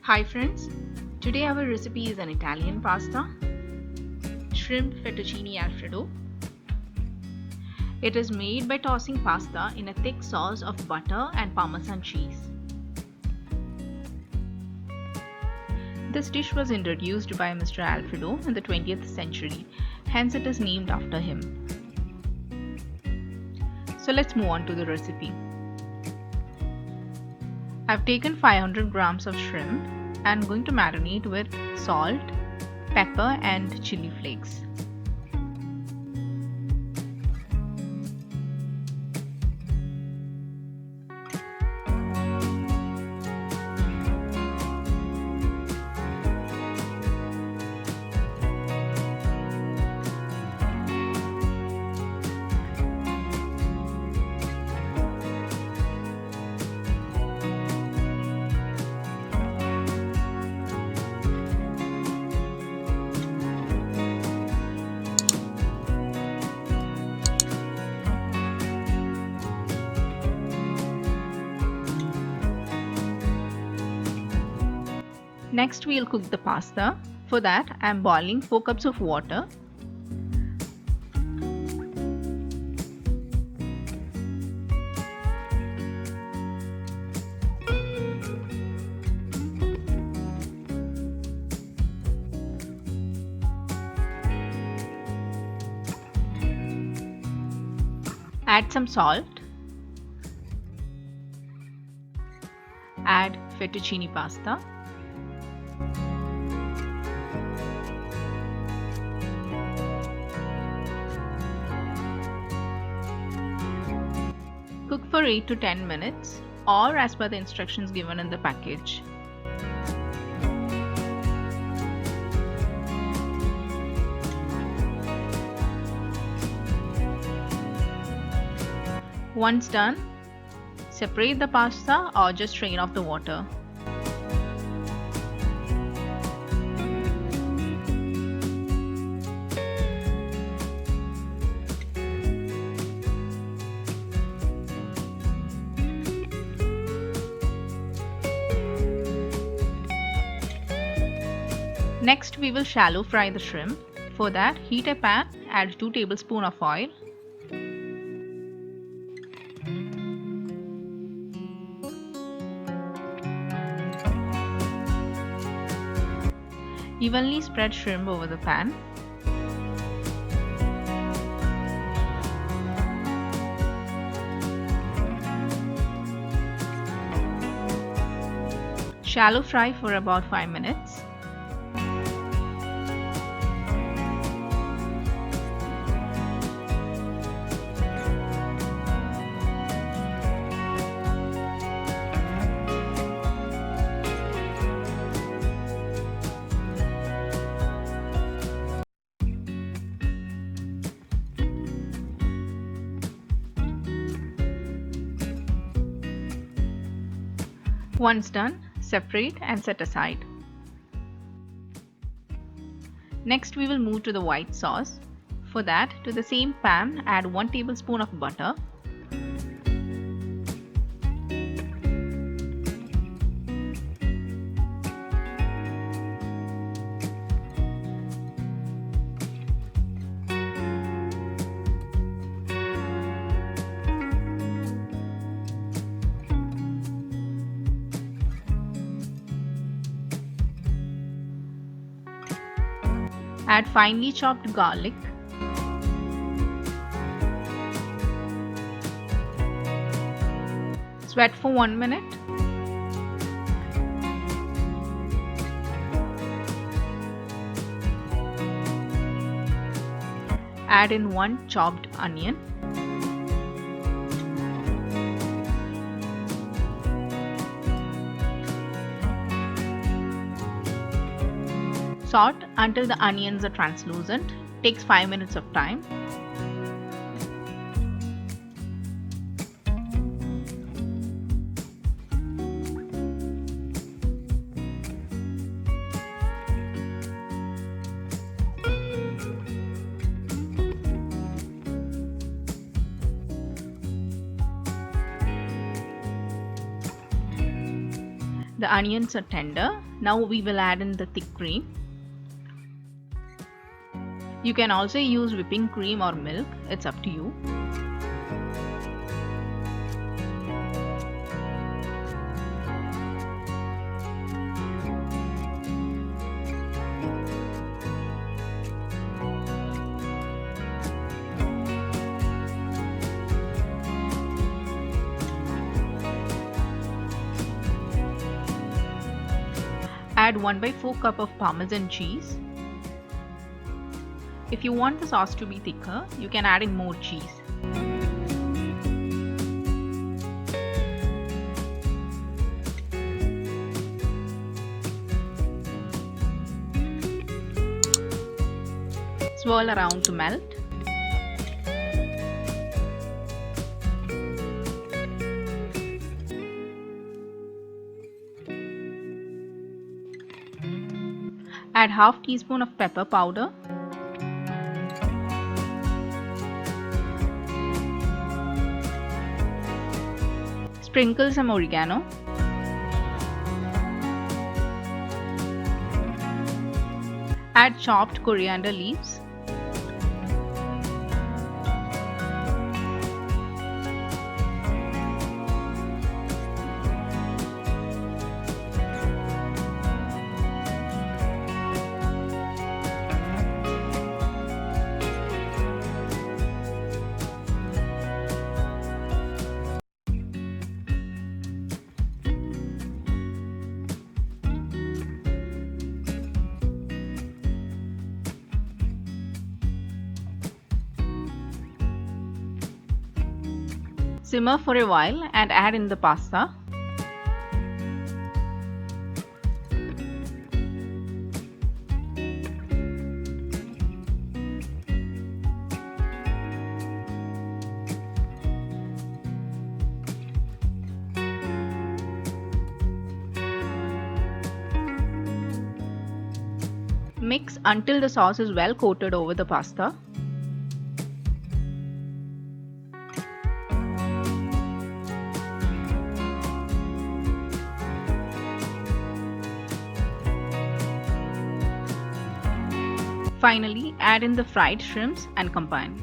Hi friends, today our recipe is an Italian pasta, shrimp fettuccine alfredo. It is made by tossing pasta in a thick sauce of butter and Parmesan cheese. This dish was introduced by Mr. Alfredo in the 20th century, hence it is named after him. So let's move on to the recipe. I've taken 500 grams of shrimp and going to marinate with salt, pepper and chili flakes. Next we'll cook the pasta. For that I am boiling 4 cups of water. Add some salt. Add fettuccine pasta. Cook for 8 to 10 minutes or as per the instructions given in the package. Once done, separate the pasta or just strain off the water. Next, we will shallow fry the shrimp. For that, heat a pan, add 2 tablespoons of oil. Evenly spread shrimp over the pan. Shallow fry for about 5 minutes. Once done, separate and set aside. Next, we will move to the white sauce. For that, to the same pan, add 1 tablespoon of butter. Add finely chopped garlic. Sweat for 1 minute. Add in 1 chopped onion. Saute until the onions are translucent. Takes 5 minutes of time. The onions are tender. Now we will add in the thick cream. You can also use whipping cream or milk, it's up to you. Add 1/4 cup of Parmesan cheese. If you want the sauce to be thicker, you can add in more cheese. Swirl around to melt. Add half teaspoon of pepper powder. Sprinkle some oregano. Add chopped coriander leaves. Simmer for a while and add in the pasta. Mix until the sauce is well coated over the pasta. Finally, add in the fried shrimps and combine.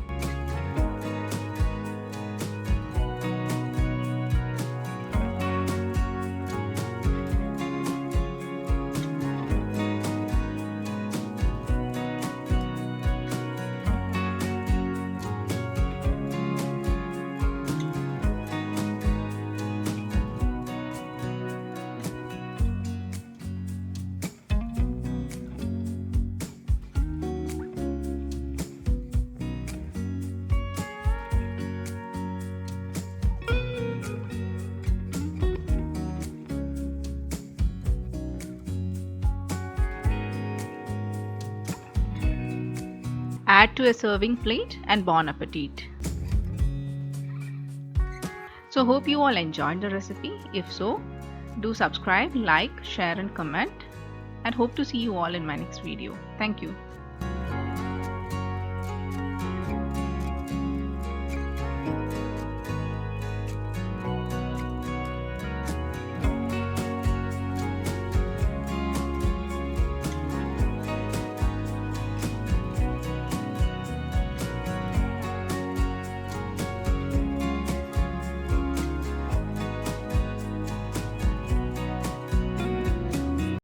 Add to a serving plate and bon appetit. So hope you all enjoyed the recipe. If so, do subscribe, like, share and comment, and hope to see you all in my next video. Thank you.